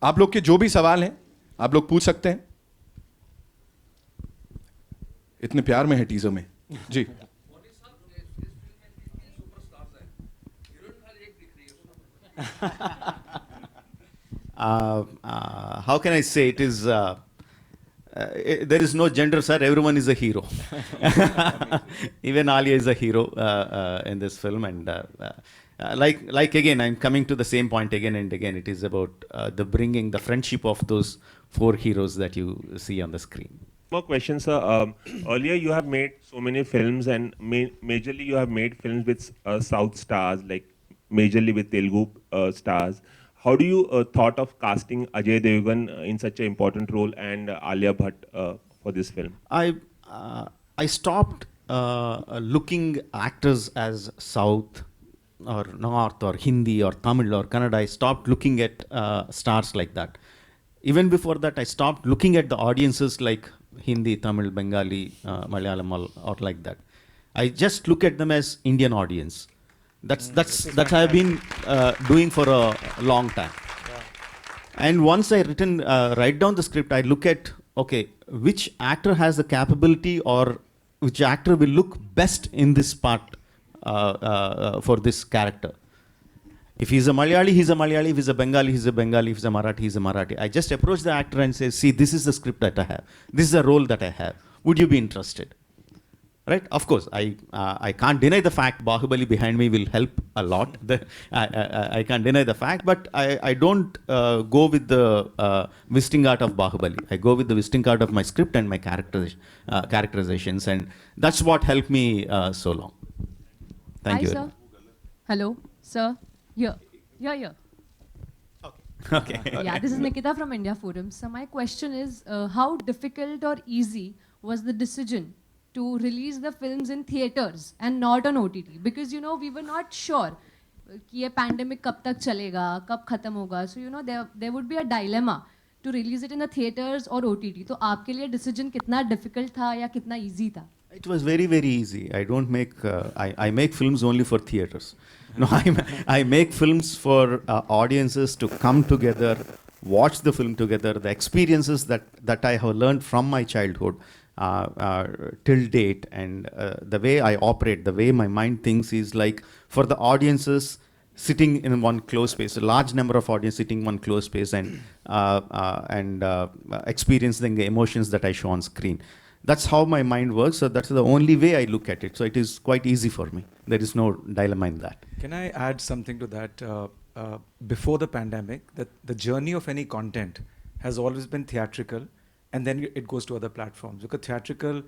आप लोग के जो भी सवाल हैं आप लोग पूछ सकते हैं. इतने प्यार में है टीजर में जी. How can I say it is there is no gender, sir. Everyone is a hero. Even Alia is a hero in this film, and like again, I'm coming to the same point again and again. It is about the bringing the friendship of those four heroes that you see on the screen. More questions, sir. Earlier you have made so many films, and majorly you have made films with South stars, like majorly with Telugu stars. How do you thought of casting Ajay Devgn in such an important role and Alia Bhatt for this film? I stopped looking actors as South or North or Hindi or Tamil or Kannada. I stopped looking at stars like that. Even before that, I stopped looking at the audiences like Hindi, Tamil, Bengali, Malayalam, or like that. I just look at them as Indian audience. That's I've been doing for a long time. And once I write down the script, I look at, okay, which actor has the capability or which actor will look best in this part for this character. If he's a Malayali, he's a Malayali. If he's a Bengali, he's a Bengali. If he's a Marathi, he's a Marathi. I just approach the actor and say, see, this is the script that I have. This is the role that I have. Would you be interested? Right? Of course, I can't deny the fact Bahubali behind me will help a lot. I can't deny the fact, but I don't go with the visiting art of Bahubali. I go with the visiting art of my script and my characterizations, and that's what helped me so long. Thank Hi, you. sir. Hello, sir. Here. Okay. Yeah, this is Nikita from India Forum. So my question is, how difficult or easy was the decision to release the films in theaters and not on OTT? Because, you know, we were not sure कि ये pandemic कब तक चलेगा, कब खत्म होगा. So, you know, there would be a dilemma to release it in the theaters or OTT. तो आपके लिए decision कितना difficult था या कितना easy था? It was very, very easy. I don't make, I make films only for theaters. No, I make films for audiences to come together, watch the film together, the experiences that I have learned from my childhood till date, and the way I operate, the way my mind thinks is like for the audiences sitting in one closed space, a large number of audience sitting in one closed space and experiencing the emotions that I show on screen. That's how my mind works, so that's the only way I look at it. So it is quite easy for me. There is no dilemma in that. Can I add something to that? Before the pandemic, the journey of any content has always been theatrical, and then it goes to other platforms. Because theatrical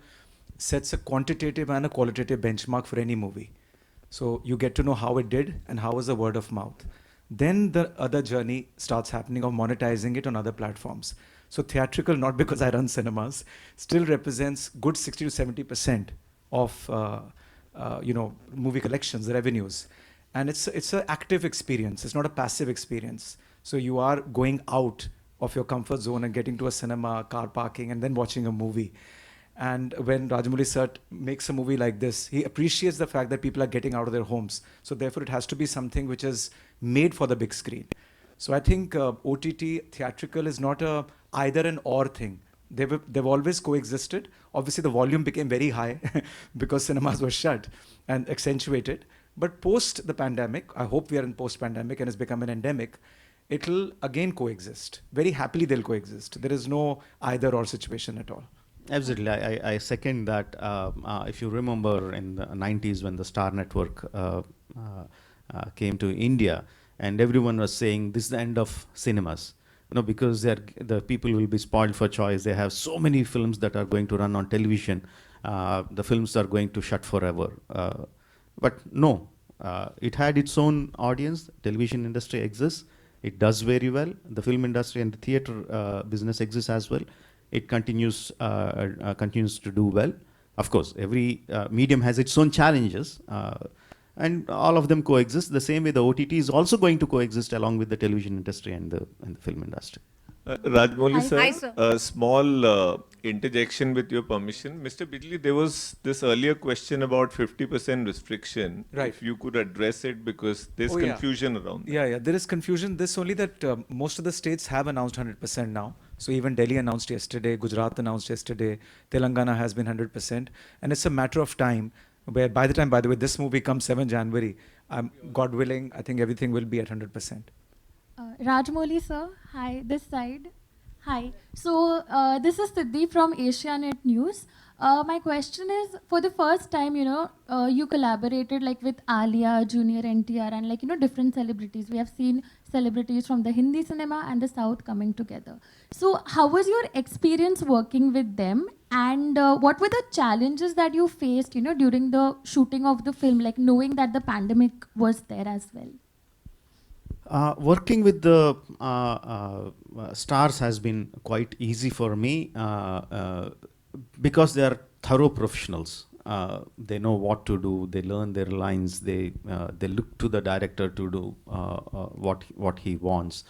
sets a quantitative and a qualitative benchmark for any movie. So you get to know how it did and how was the word of mouth. Then the other journey starts happening of monetizing it on other platforms. So theatrical, not because I run cinemas, still represents good 60 to 70% of movie collections, revenues. And it's an active experience. It's not a passive experience. So you are going out of your comfort zone and getting to a cinema, car parking, and then watching a movie. And when Rajamouli sir makes a movie like this, he appreciates the fact that people are getting out of their homes. So therefore, it has to be something which is made for the big screen. So I think OTT, theatrical is not a either an or thing. They've always coexisted. Obviously, the volume became very high because cinemas were shut and accentuated. But post the pandemic, I hope we are in post-pandemic and it's become an endemic, it'll again coexist. Very happily they'll coexist. There is no either or situation at all. Absolutely, I second that. If you remember in the 90s when the Star Network came to India, and everyone was saying this is the end of cinemas. You know, because the people will be spoiled for choice. They have so many films that are going to run on television. The films are going to shut forever. But no, it had its own audience. Television industry exists. It does very well. The film industry and the theater business exists as well. It continues to do well. Of course, every medium has its own challenges. And all of them coexist. The same way the OTT is also going to coexist along with the television industry and the film industry. Rajamouli Hi. sir, Hi, sir. a small interjection with your permission. Mr. Bijli, there was this earlier question about 50% restriction. Right. If you could address it, because there's Oh, yeah. confusion around that. Yeah, there is confusion. This only that most of the states have announced 100% now. So even Delhi announced yesterday, Gujarat announced yesterday, Telangana has been 100%. And it's a matter of time where by the time, by the way, this movie comes 7 January, God willing, I think everything will be at 100%. Rajamouli sir, hi, this side. Hi. So this is Siddhi from Asianet News. My question is, for the first time, you collaborated like with Alia, Junior NTR, and like different celebrities. We have seen celebrities from the Hindi cinema and the South coming together. So how was your experience working with them? And what were the challenges that you faced, during the shooting of the film, like knowing that the pandemic was there as well? Working with the stars has been quite easy for me because they are thorough professionals. They know what to do. They learn their lines. They look to the director to do what he wants.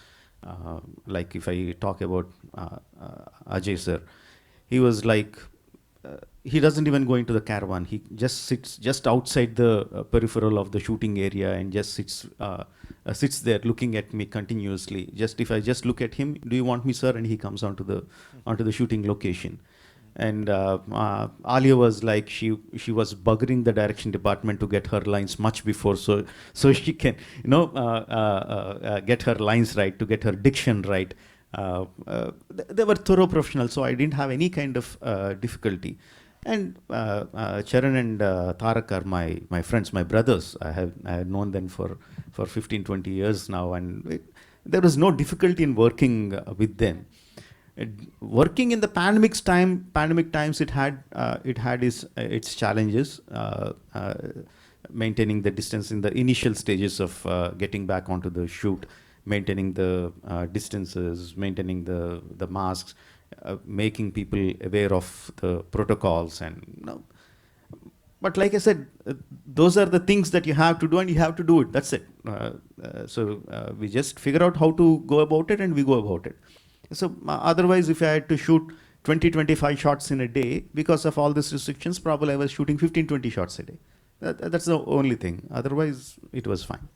Like if I talk about Ajay sir, he was like, he doesn't even go into the caravan. He just sits just outside the peripheral of the shooting area and just sits there looking at me continuously. Just if I just look at him, do you want me, sir? And he comes onto the shooting location. And Alia was like, she was buggering the direction department to get her lines much before, so she can get her lines right, to get her diction right. They were thorough professionals, so I didn't have any kind of difficulty. And Charan and Tarak are my friends, my brothers. I have known them for 15, 20 years now, and there was no difficulty in working with them. Working in the pandemic times, it had its challenges. Maintaining the distance in the initial stages of getting back onto the shoot, maintaining the distances, maintaining the masks, making people aware of the protocols, and but like I said, those are the things that you have to do, and you have to do it. That's it. So we just figure out how to go about it, and we go about it. So otherwise, if I had to shoot 20-25 shots in a day, because of all these restrictions, probably I was shooting 15-20 shots a day. That's the only thing. Otherwise, it was fine.